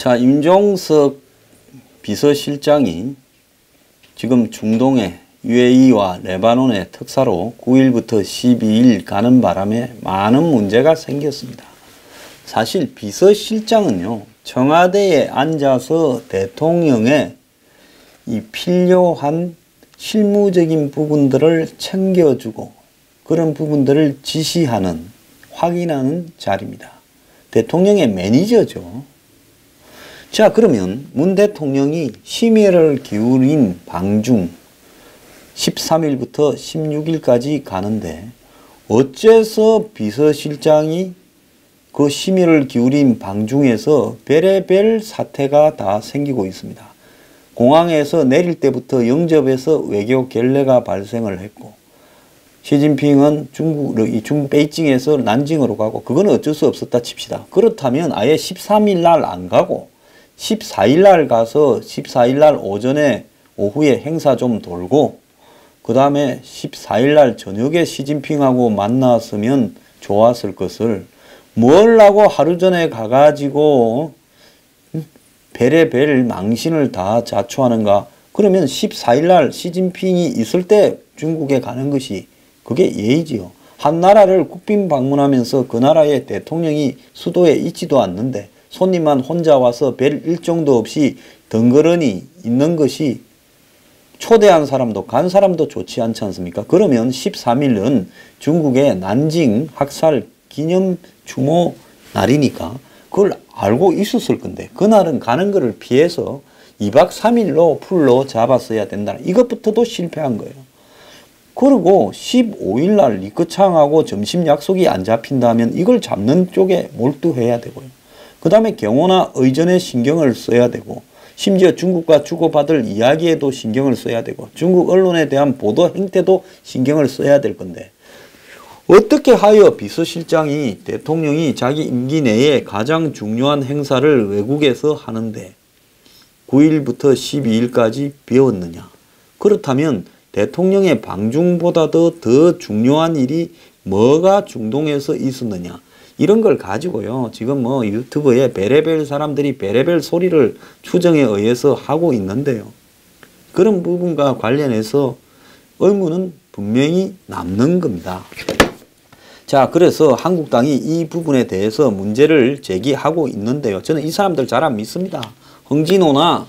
자, 임종석 비서실장이 지금 중동의 UAE와 레바논의 특사로 9일부터 12일 가는 바람에 많은 문제가 생겼습니다. 사실 비서실장은요, 청와대에 앉아서 대통령의 이 필요한 실무적인 부분들을 챙겨주고 그런 부분들을 지시하는, 확인하는 자리입니다. 대통령의 매니저죠. 자, 그러면 문 대통령이 심혈을 기울인 방중 13일부터 16일까지 가는데 어째서 비서실장이 그 심혈을 기울인 방중에서 별의별 사태가 다 생기고 있습니다. 공항에서 내릴 때부터 영접에서 외교 결례가 발생을 했고, 시진핑은 중국 베이징에서 난징으로 가고, 그건 어쩔 수 없었다 칩시다. 그렇다면 아예 13일 날 안 가고 14일 날 가서 14일 날 오후에 행사 좀 돌고 그 다음에 14일 날 저녁에 시진핑하고 만났으면 좋았을 것을 뭘 하고 하루 전에 가가지고 별의별 망신을 다 자초하는가. 그러면 14일 날 시진핑이 있을 때 중국에 가는 것이 그게 예의지요. 한 나라를 국빈 방문하면서 그 나라의 대통령이 수도에 있지도 않는데 손님만 혼자 와서 별 일정도 없이 덩그러니 있는 것이 초대한 사람도 간 사람도 좋지 않지 않습니까? 그러면 13일은 중국의 난징 학살 기념 추모 날이니까 그걸 알고 있었을 건데 그날은 가는 거를 피해서 2박 3일로 풀로 잡았어야 된다. 이것부터도 실패한 거예요. 그리고 15일 날 리커창하고 점심 약속이 안 잡힌다면 이걸 잡는 쪽에 몰두해야 되고요. 그 다음에 경호나 의전에 신경을 써야 되고 심지어 중국과 주고받을 이야기에도 신경을 써야 되고 중국 언론에 대한 보도 행태도 신경을 써야 될 건데 어떻게 하여 비서실장이 대통령이 자기 임기 내에 가장 중요한 행사를 외국에서 하는데 9일부터 12일까지 비웠느냐. 그렇다면 대통령의 방중보다도 더 중요한 일이 뭐가 중동에서 있었느냐. 이런 걸 가지고요. 지금 뭐 유튜브에 별의별 사람들이 별의별 소리를 추정에 의해서 하고 있는데요. 그런 부분과 관련해서 의문은 분명히 남는 겁니다. 자, 그래서 한국당이 이 부분에 대해서 문제를 제기하고 있는데요. 저는 이 사람들 잘 안 믿습니다. 홍진호나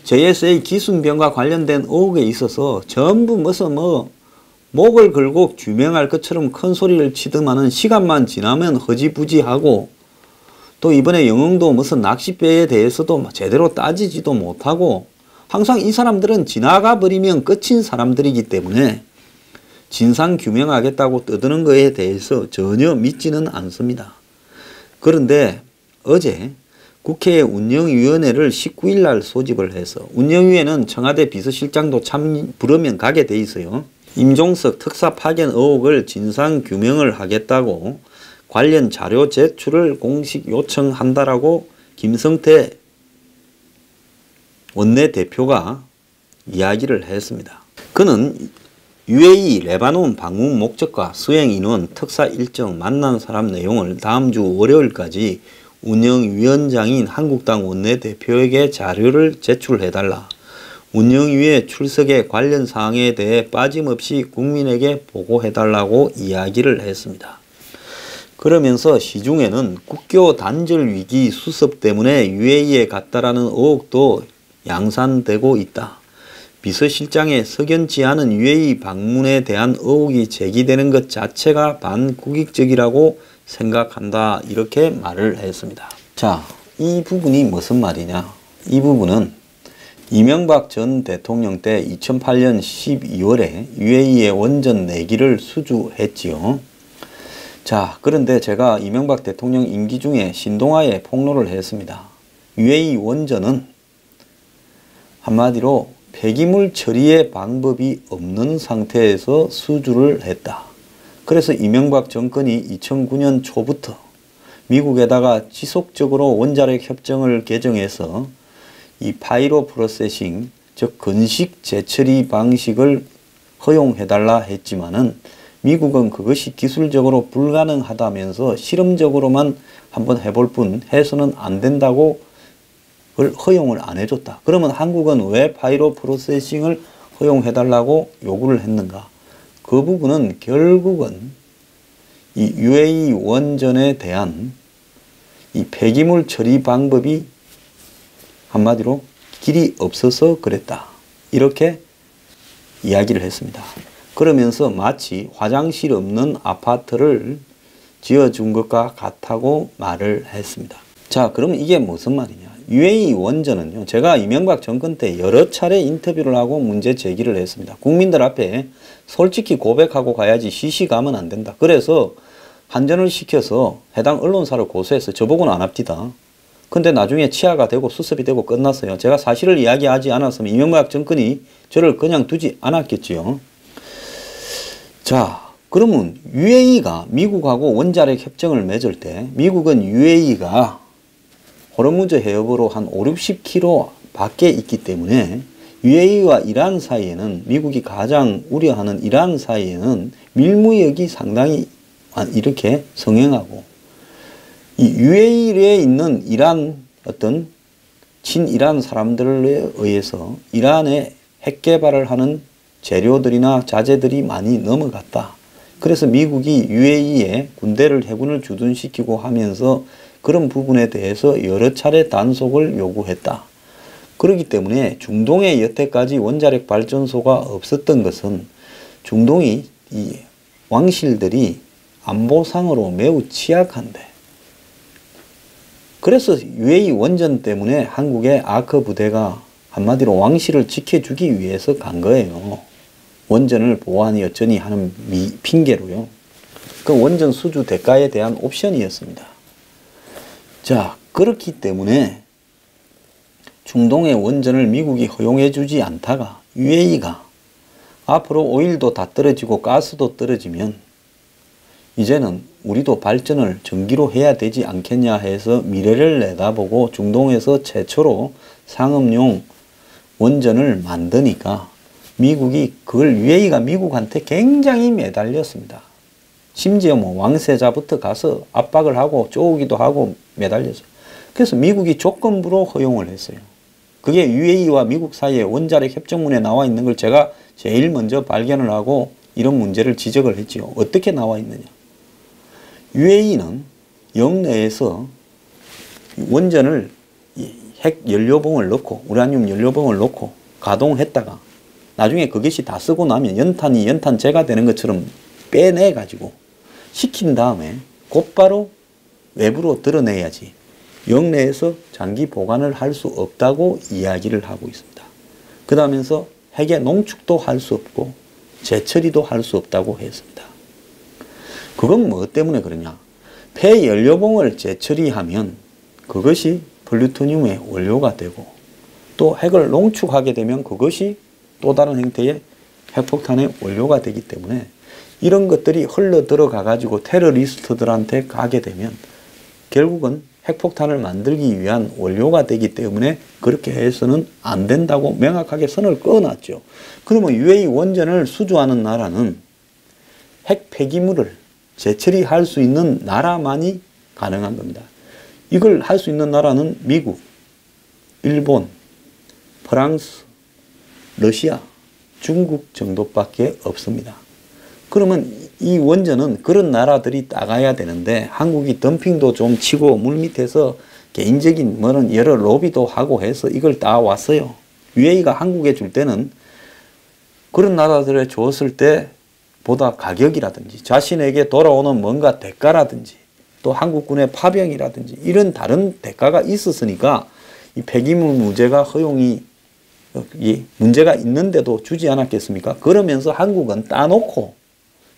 JSA 기순병과 관련된 의혹에 있어서 전부 무슨 목을 걸고 규명할 것처럼 큰 소리를 치더만은 시간만 지나면 허지부지하고 또 이번에 영흥도 무슨 낚싯배에 대해서도 제대로 따지지도 못하고 항상 이 사람들은 지나가 버리면 끝인 사람들이기 때문에 진상 규명하겠다고 떠드는 거에 대해서 전혀 믿지는 않습니다. 그런데 어제 국회 운영위원회를 19일 날 소집을 해서 운영위원회는 청와대 비서실장도 부르면 가게 돼 있어요. 임종석 특사 파견 의혹을 진상 규명을 하겠다고 관련 자료 제출을 공식 요청한다라고 김성태 원내대표가 이야기를 했습니다. 그는 UAE 레바논 방문 목적과 수행 인원, 특사 일정, 만난 사람 내용을 다음 주 월요일까지 운영위원장인 한국당 원내대표에게 자료를 제출해달라. 운영위에 출석의 관련 사항에 대해 빠짐없이 국민에게 보고해달라고 이야기를 했습니다. 그러면서 시중에는 국교 단절 위기 수습 때문에 UAE에 갔다라는 의혹도 양산되고 있다. 비서실장의 석연치 않은 UAE 방문에 대한 의혹이 제기되는 것 자체가 반국익적이라고 생각한다. 이렇게 말을 했습니다. 자, 이 부분이 무슨 말이냐. 이 부분은 이명박 전 대통령 때 2008년 12월에 UAE에 원전 내기를 수주했지요. 자, 그런데 제가 이명박 대통령 임기 중에 신동아에 폭로를 했습니다. UAE 원전은 한마디로 폐기물 처리의 방법이 없는 상태에서 수주를 했다. 그래서 이명박 정권이 2009년 초부터 미국에다가 지속적으로 원자력 협정을 개정해서 이 파이로 프로세싱, 즉 건식 재처리 방식을 허용해달라 했지만은 미국은 그것이 기술적으로 불가능하다면서 실험적으로만 한번 해볼 뿐 해서는 안 된다고 허용을 안 해줬다. 그러면 한국은 왜 파이로 프로세싱을 허용해달라고 요구를 했는가? 그 부분은 결국은 이 UAE 원전에 대한 이 폐기물 처리 방법이 한마디로 길이 없어서 그랬다. 이렇게 이야기를 했습니다. 그러면서 마치 화장실 없는 아파트를 지어준 것과 같다고 말을 했습니다. 자, 그러면 이게 무슨 말이냐? UAE 원전은요, 제가 이명박 정권 때 여러 차례 인터뷰를 하고 문제 제기를 했습니다. 국민들 앞에 솔직히 고백하고 가야지 시시가면 안 된다. 그래서 한전을 시켜서 해당 언론사를 고소해서 저보고는 안 합디다. 근데 나중에 치아가 되고 수습이 되고 끝났어요. 제가 사실을 이야기하지 않았으면 이명박 정권이 저를 그냥 두지 않았겠지요. 자, 그러면 UAE가 미국하고 원자력 협정을 맺을 때 미국은 UAE가 호르무즈 해협으로 한 5, 60km 밖에 있기 때문에 UAE와 이란 사이에는 미국이 가장 우려하는 이란 사이에는 밀무역이 상당히 이렇게 성행하고 이 UAE에 있는 이란 어떤 친이란 사람들에 의해서 이란의 핵 개발을 하는 재료들이나 자재들이 많이 넘어갔다. 그래서 미국이 UAE에 군대를 해군을 주둔시키고 하면서 그런 부분에 대해서 여러 차례 단속을 요구했다. 그렇기 때문에 중동에 여태까지 원자력 발전소가 없었던 것은 중동이 이 왕실들이 안보상으로 매우 취약한데 그래서 UAE 원전 때문에 한국의 아크 부대가 한마디로 왕실을 지켜주기 위해서 간 거예요. 원전을 보호하니 어쩌니 하는 핑계로요. 그 원전 수주 대가에 대한 옵션이었습니다. 자, 그렇기 때문에 중동의 원전을 미국이 허용해 주지 않다가 UAE가 앞으로 오일도 다 떨어지고 가스도 떨어지면 이제는 우리도 발전을 전기로 해야 되지 않겠냐 해서 미래를 내다보고 중동에서 최초로 상업용 원전을 만드니까 미국이 그걸 UAE가 미국한테 굉장히 매달렸습니다. 심지어 뭐 왕세자부터 가서 압박을 하고 쪼우기도 하고 매달렸어요. 그래서 미국이 조건부로 허용을 했어요. 그게 UAE와 미국 사이에 원자력 협정문에 나와 있는 걸 제가 제일 먼저 발견을 하고 이런 문제를 지적을 했지요. 어떻게 나와 있느냐. UAE는 영내에서 원전을 핵 연료봉을 넣고 우라늄 연료봉을 넣고 가동했다가 나중에 그것이 다 쓰고 나면 연탄이 연탄재가 되는 것처럼 빼내 가지고 식힌 다음에 곧바로 외부로 드러내야지 영내에서 장기 보관을 할 수 없다고 이야기를 하고 있습니다. 그러면서 핵의 농축도 할 수 없고 재처리도 할 수 없다고 했습니다. 그건 뭐 때문에 그러냐? 폐연료봉을 재처리하면 그것이 플루토늄의 원료가 되고 또 핵을 농축하게 되면 그것이 또 다른 형태의 핵폭탄의 원료가 되기 때문에 이런 것들이 흘러 들어가 가지고 테러리스트들한테 가게 되면 결국은 핵폭탄을 만들기 위한 원료가 되기 때문에 그렇게 해서는 안 된다고 명확하게 선을 그어놨죠. 그러면 UAE 원전을 수주하는 나라는 핵 폐기물을 재처리할 수 있는 나라만이 가능한 겁니다. 이걸 할 수 있는 나라는 미국, 일본, 프랑스, 러시아, 중국 정도밖에 없습니다. 그러면 이 원전은 그런 나라들이 따가야 되는데 한국이 덤핑도 좀 치고 물밑에서 개인적인 뭐는 여러 로비도 하고 해서 이걸 따왔어요. UAE가 한국에 줄 때는 그런 나라들에 줬을 때 보다 가격이라든지 자신에게 돌아오는 뭔가 대가라든지 또 한국군의 파병이라든지 이런 다른 대가가 있었으니까 이 폐기물 문제가 허용이 문제가 있는데도 주지 않았겠습니까? 그러면서 한국은 따놓고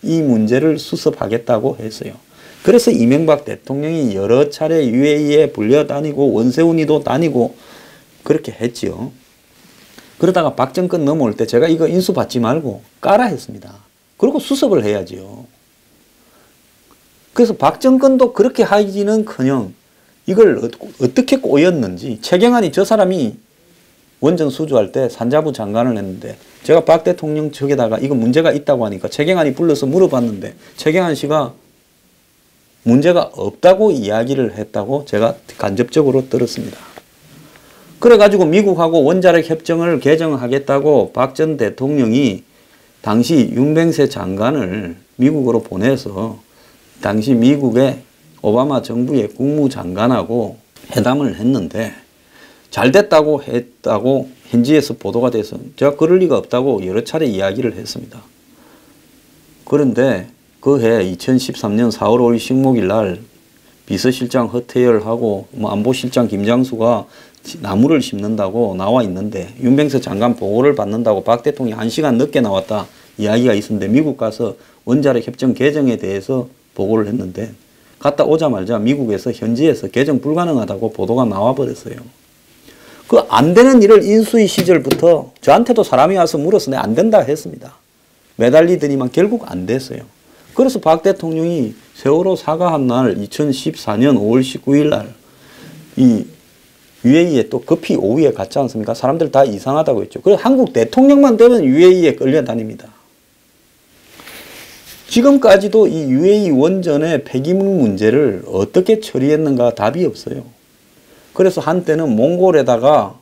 이 문제를 수습하겠다고 했어요. 그래서 이명박 대통령이 여러 차례 UAE에 불려다니고 원세훈이도 다니고 그렇게 했지요. 그러다가 박정권 넘어올 때 제가 이거 인수받지 말고 까라 했습니다. 그리고 수습을 해야지요. 그래서 박정권도 그렇게 하기는커녕 이걸 어떻게 꼬였는지 최경환이 저 사람이 원전 수주할 때 산자부 장관을 했는데 제가 박 대통령 측에다가 이거 문제가 있다고 하니까 최경환이 불러서 물어봤는데 최경환 씨가 문제가 없다고 이야기를 했다고 제가 간접적으로 들었습니다. 그래가지고 미국하고 원자력 협정을 개정하겠다고 박 전 대통령이 당시 윤병세 장관을 미국으로 보내서 당시 미국의 오바마 정부의 국무장관하고 회담을 했는데 잘 됐다고 했다고 현지에서 보도가 돼서 제가 그럴 리가 없다고 여러 차례 이야기를 했습니다. 그런데 그해 2013년 4월 5일 식목일 날 비서실장 허태열하고 안보실장 김장수가 나무를 심는다고 나와 있는데 윤병세 장관 보고를 받는다고 박 대통령이 1시간 늦게 나왔다 이야기가 있었는데 미국 가서 원자력 협정 개정에 대해서 보고를 했는데 갔다 오자마자 미국에서 현지에서 개정 불가능하다고 보도가 나와버렸어요. 그 안 되는 일을 인수위 시절부터 저한테도 사람이 와서 물어서 안 된다 했습니다. 매달리더니만 결국 안 됐어요. 그래서 박 대통령이 세월호 사과한 날 2014년 5월 19일 날 이 UAE에 또 급히 오후에 갔지 않습니까? 사람들 다 이상하다고 했죠. 그래서 한국 대통령만 되면 UAE에 끌려다닙니다. 지금까지도 이 UAE 원전의 폐기물 문제를 어떻게 처리했는가 답이 없어요. 그래서 한때는 몽골에다가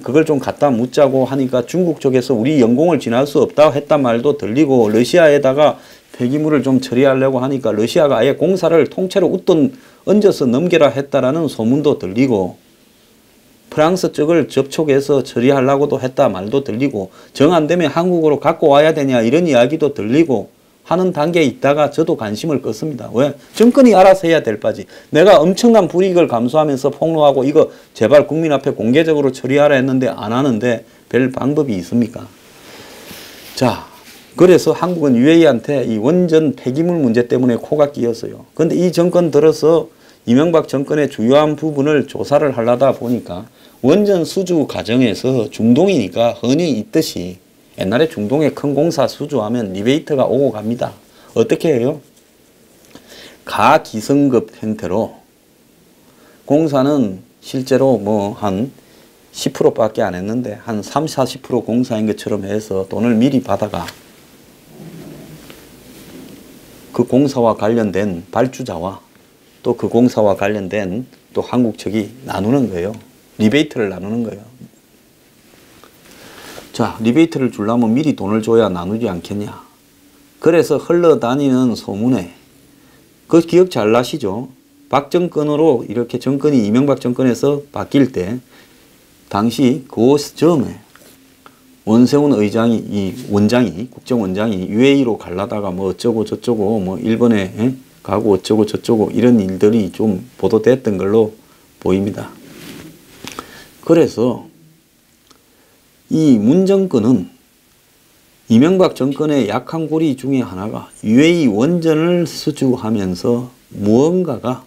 그걸 좀 갖다 묻자고 하니까 중국 쪽에서 우리 영공을 지날 수 없다고 했단 말도 들리고 러시아에다가 폐기물을 좀 처리하려고 하니까 러시아가 아예 공사를 통째로 웃돈 얹어서 넘겨라 했다라는 소문도 들리고 프랑스 쪽을 접촉해서 처리하려고도 했다 말도 들리고 정 안 되면 한국으로 갖고 와야 되냐 이런 이야기도 들리고 하는 단계에 있다가 저도 관심을 껐습니다. 왜? 정권이 알아서 해야 될 바지. 내가 엄청난 불이익을 감수하면서 폭로하고 이거 제발 국민 앞에 공개적으로 처리하라 했는데 안 하는데 별 방법이 있습니까? 자, 그래서 한국은 UAE한테 이 원전 폐기물 문제 때문에 코가 끼었어요. 그런데 이 정권 들어서 이명박 정권의 주요한 부분을 조사를 하려다 보니까 원전 수주 과정에서 중동이니까 흔히 있듯이 옛날에 중동에 큰 공사 수주하면 리베이트가 오고 갑니다. 어떻게 해요? 가기성급 형태로 공사는 실제로 뭐 한 10%밖에 안 했는데 한 30, 40% 공사인 것처럼 해서 돈을 미리 받아가 그 공사와 관련된 발주자와 또 그 공사와 관련된 또 한국 측이 나누는 거예요. 리베이트를 나누는 거예요. 자, 리베이트를 주려면 미리 돈을 줘야 나누지 않겠냐. 그래서 흘러다니는 소문에 그 기억 잘 나시죠? 박 정권으로 이렇게 정권이 이명박 정권에서 바뀔 때 당시 그 시점에 원세훈 의장이 이 원장이 국정원장이 UAE로 가려다가 뭐 어쩌고 저쩌고 뭐 일본에 가고 어쩌고 저쩌고 이런 일들이 좀 보도됐던 걸로 보입니다. 그래서 이 문 정권은 이명박 정권의 약한 고리 중에 하나가 UAE 원전을 수주하면서 무언가가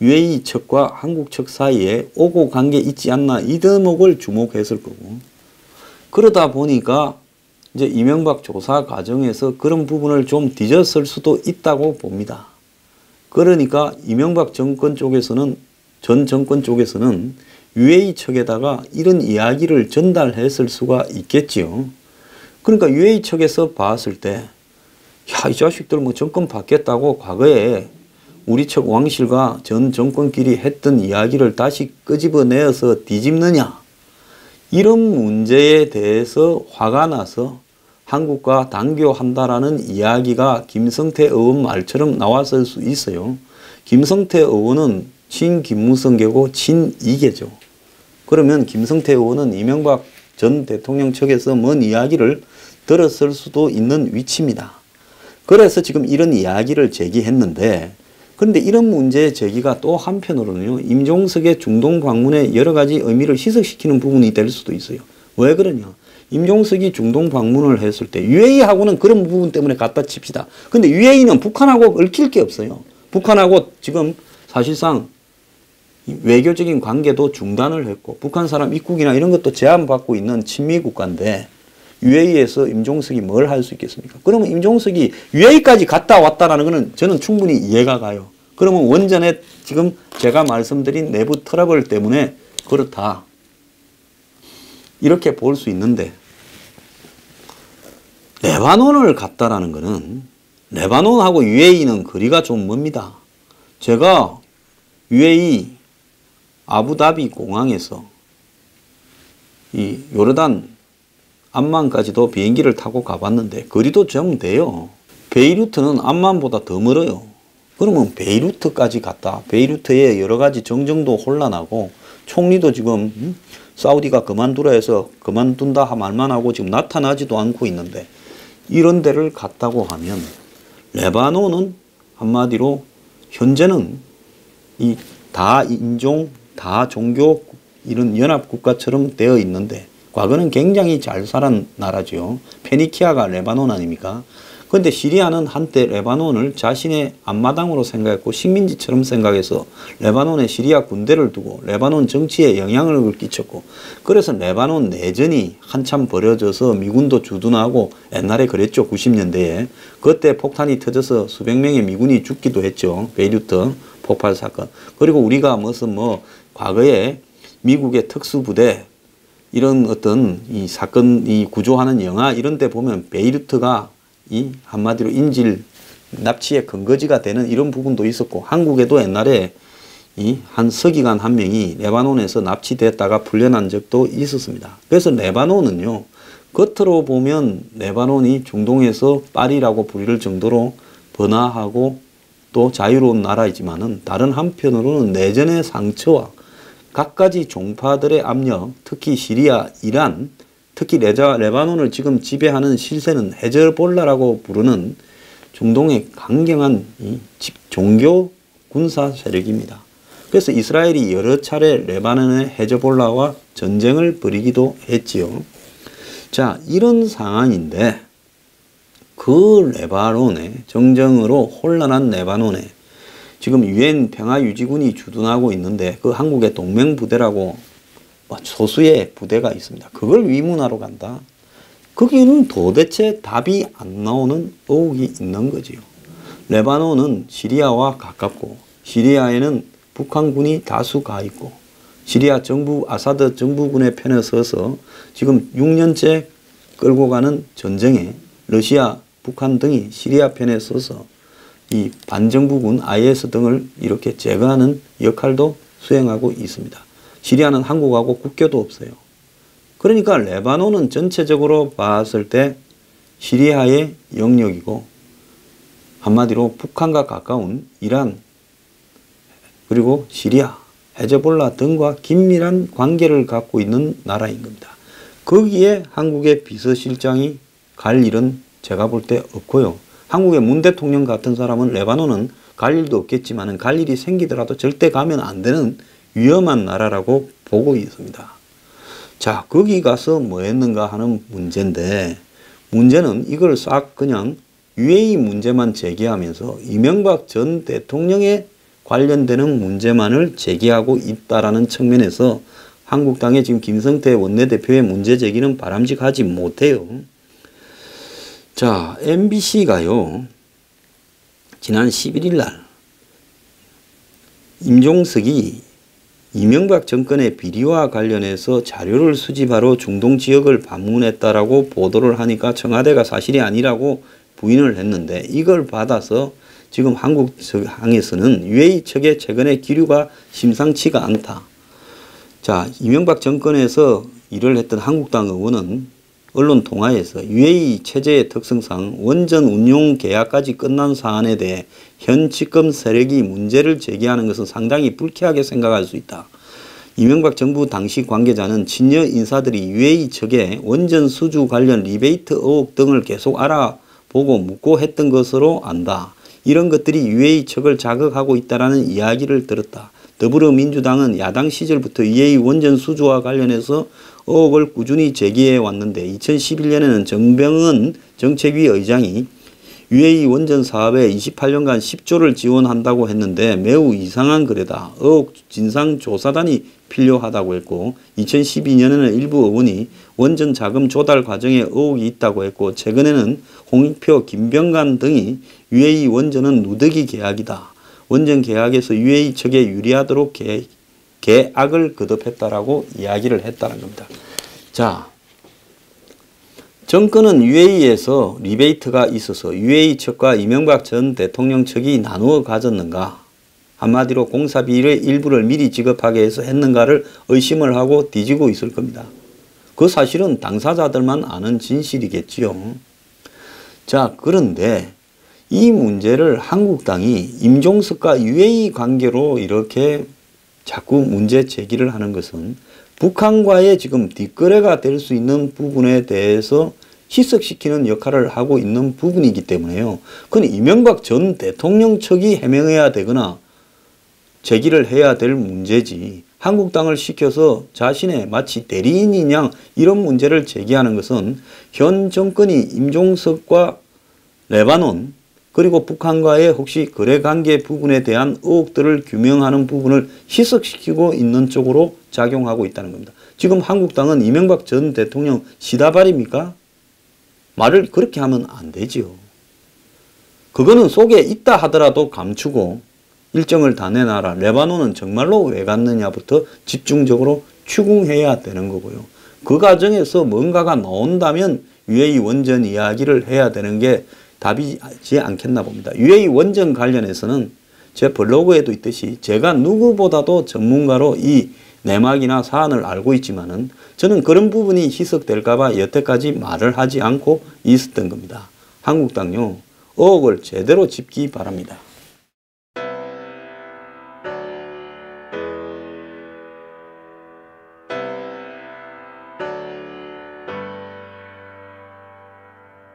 UAE 측과 한국 측 사이에 오고 간 게 있지 않나 이 대목을 주목했을 거고 그러다 보니까 이제 이명박 조사 과정에서 그런 부분을 좀 뒤졌을 수도 있다고 봅니다. 그러니까 이명박 정권 쪽에서는 전 정권 쪽에서는 UAE 측에다가 이런 이야기를 전달했을 수가 있겠지요. 그러니까 UAE 측에서 봤을 때, 야, 이 자식들 뭐 정권 바뀌었다고 과거에 우리 측 왕실과 전 정권끼리 했던 이야기를 다시 끄집어내어서 뒤집느냐. 이런 문제에 대해서 화가 나서 한국과 단교한다라는 이야기가 김성태 의원 말처럼 나왔을 수 있어요. 김성태 의원은 친김무성계고 친이계죠. 그러면 김성태 의원은 이명박 전 대통령 측에서 뭔 이야기를 들었을 수도 있는 위치입니다. 그래서 지금 이런 이야기를 제기했는데 그런데 이런 문제의 제기가 또 한편으로는요. 임종석의 중동 방문에 여러 가지 의미를 희석시키는 부분이 될 수도 있어요. 왜 그러냐. 임종석이 중동 방문을 했을 때 UAE하고는 그런 부분 때문에 갖다 칩시다. 근데 UAE는 북한하고 얽힐 게 없어요. 북한하고 지금 사실상 외교적인 관계도 중단을 했고 북한 사람 입국이나 이런 것도 제한받고 있는 친미 국가인데 UAE에서 임종석이 뭘 할 수 있겠습니까? 그러면 임종석이 UAE까지 갔다 왔다라는 것은 저는 충분히 이해가 가요. 그러면 원전에 지금 제가 말씀드린 내부 트러블 때문에 그렇다. 이렇게 볼 수 있는데 레바논을 갔다라는 것은 레바논하고 UAE는 거리가 좀 멉니다. 제가 UAE 아부다비 공항에서 이 요르단 암만까지도 비행기를 타고 가봤는데 거리도 좀 돼요. 베이루트는 암만보다 더 멀어요. 그러면 베이루트까지 갔다. 베이루트에 여러 가지 정정도 혼란하고 총리도 지금 사우디가 그만두라 해서 그만둔다 말만 하고 지금 나타나지도 않고 있는데 이런 데를 갔다고 하면 레바논은 한마디로 현재는 이 다인종, 다종교 이런 연합국가처럼 되어 있는데 과거는 굉장히 잘 살은 나라죠. 페니키아가 레바논 아닙니까? 그런데 시리아는 한때 레바논을 자신의 앞마당으로 생각했고 식민지처럼 생각해서 레바논에 시리아 군대를 두고 레바논 정치에 영향을 끼쳤고 그래서 레바논 내전이 한참 벌어져서 미군도 주둔하고 옛날에 그랬죠. 90년대에. 그때 폭탄이 터져서 수백 명의 미군이 죽기도 했죠. 베이루트 폭발 사건. 그리고 우리가 무슨 과거에 미국의 특수부대 이런 어떤 이 사건 이 구조하는 영화 이런 데 보면 베이루트가 이 한마디로 인질 납치의 근거지가 되는 이런 부분도 있었고 한국에도 옛날에 이 한 서기관 한 명이 레바논에서 납치됐다가 풀려난 적도 있었습니다. 그래서 레바논은요 겉으로 보면 레바논이 중동에서 파리라고 부를 정도로 번화하고 또 자유로운 나라이지만은 다른 한편으로는 내전의 상처와 갖가지 종파들의 압력, 특히 시리아, 이란, 특히 레바논을 지금 지배하는 실세는 헤즈볼라라고 부르는 중동의 강경한 종교 군사 세력입니다. 그래서 이스라엘이 여러 차례 레바논의 헤즈볼라와 전쟁을 벌이기도 했지요. 자, 이런 상황인데 그 레바논에 정정으로 혼란한 레바논에 지금 유엔 평화유지군이 주둔하고 있는데 그 한국의 동맹부대라고 소수의 부대가 있습니다. 그걸 위문하러 간다. 거기는 도대체 답이 안 나오는 의혹이 있는 거지요. 레바논은 시리아와 가깝고 시리아에는 북한군이 다수 가 있고 시리아 정부 아사드 정부군의 편에 서서 지금 6년째 끌고 가는 전쟁에 러시아, 북한 등이 시리아 편에 서서 이 반정부군 IS 등을 이렇게 제거하는 역할도 수행하고 있습니다. 시리아는 한국하고 국교도 없어요. 그러니까 레바논은 전체적으로 봤을 때 시리아의 영역이고 한마디로 북한과 가까운 이란 그리고 시리아, 헤즈볼라 등과 긴밀한 관계를 갖고 있는 나라인 겁니다. 거기에 한국의 비서실장이 갈 일은 제가 볼 때 없고요. 한국의 문 대통령 같은 사람은 레바논은 갈 일도 없겠지만 갈 일이 생기더라도 절대 가면 안 되는 위험한 나라라고 보고 있습니다. 자, 거기 가서 뭐 했는가 하는 문제인데 문제는 이걸 싹 그냥 UAE 문제만 제기하면서 이명박 전 대통령에 관련되는 문제만을 제기하고 있다라는 측면에서 한국당의 지금 김성태 원내대표의 문제 제기는 바람직하지 못해요. 자, MBC가요. 지난 11일 날 임종석이 이명박 정권의 비리와 관련해서 자료를 수집하러 중동 지역을 방문했다라고 보도를 하니까 청와대가 사실이 아니라고 부인을 했는데 이걸 받아서 지금 한국 항에서는 UAE 측의 최근의 기류가 심상치가 않다. 자, 이명박 정권에서 일을 했던 한국당 의원은 언론 통화에서 UAE 체제의 특성상 원전 운용 계약까지 끝난 사안에 대해 현 집권 세력이 문제를 제기하는 것은 상당히 불쾌하게 생각할 수 있다. 이명박 정부 당시 관계자는 친여 인사들이 UAE 측에 원전 수주 관련 리베이트 의혹 등을 계속 알아보고 묻고 했던 것으로 안다. 이런 것들이 UAE 측을 자극하고 있다는 이야기를 들었다. 더불어민주당은 야당 시절부터 UAE 원전 수주와 관련해서 의혹을 꾸준히 제기해 왔는데 2011년에는 정병은 정책위 의장이 UAE 원전 사업에 28년간 10조를 지원한다고 했는데 매우 이상한 거래다. 의혹 진상조사단이 필요하다고 했고 2012년에는 일부 의원이 원전 자금 조달 과정에 의혹이 있다고 했고 최근에는 홍익표, 김병관 등이 UAE 원전은 누더기 계약이다. 원전 계약에서 UAE 측에 유리하도록 계약을 거듭했다라고 이야기를 했다는 겁니다. 자, 정권은 UAE에서 리베이트가 있어서 UAE 측과 이명박 전 대통령 측이 나누어 가졌는가? 한마디로 공사비의 일부를 미리 지급하게 해서 했는가를 의심을 하고 뒤지고 있을 겁니다. 그 사실은 당사자들만 아는 진실이겠지요. 자, 그런데 이 문제를 한국당이 임종석과 유해의 관계로 이렇게 자꾸 문제 제기를 하는 것은 북한과의 지금 뒷거래가 될 수 있는 부분에 대해서 희석시키는 역할을 하고 있는 부분이기 때문에요. 그건 이명박 전 대통령 측이 해명해야 되거나 제기를 해야 될 문제지, 한국당을 시켜서 자신의 마치 대리인인 양 이런 문제를 제기하는 것은 현 정권이 임종석과 레바논 그리고 북한과의 혹시 거래관계 부분에 대한 의혹들을 규명하는 부분을 희석시키고 있는 쪽으로 작용하고 있다는 겁니다. 지금 한국당은 이명박 전 대통령 시다발입니까? 말을 그렇게 하면 안 되지요. 그거는 속에 있다 하더라도 감추고 일정을 다 내놔라. 레바논은 정말로 왜 갔느냐부터 집중적으로 추궁해야 되는 거고요. 그 과정에서 뭔가가 나온다면 유해의 원전 이야기를 해야 되는 게 답이지 않겠나 봅니다. 유해의 원전 관련해서는 제 블로그에도 있듯이 제가 누구보다도 전문가로 이 내막이나 사안을 알고 있지만은 저는 그런 부분이 희석될까 봐 여태까지 말을 하지 않고 있었던 겁니다. 한국당요, 의혹을 제대로 짚기 바랍니다.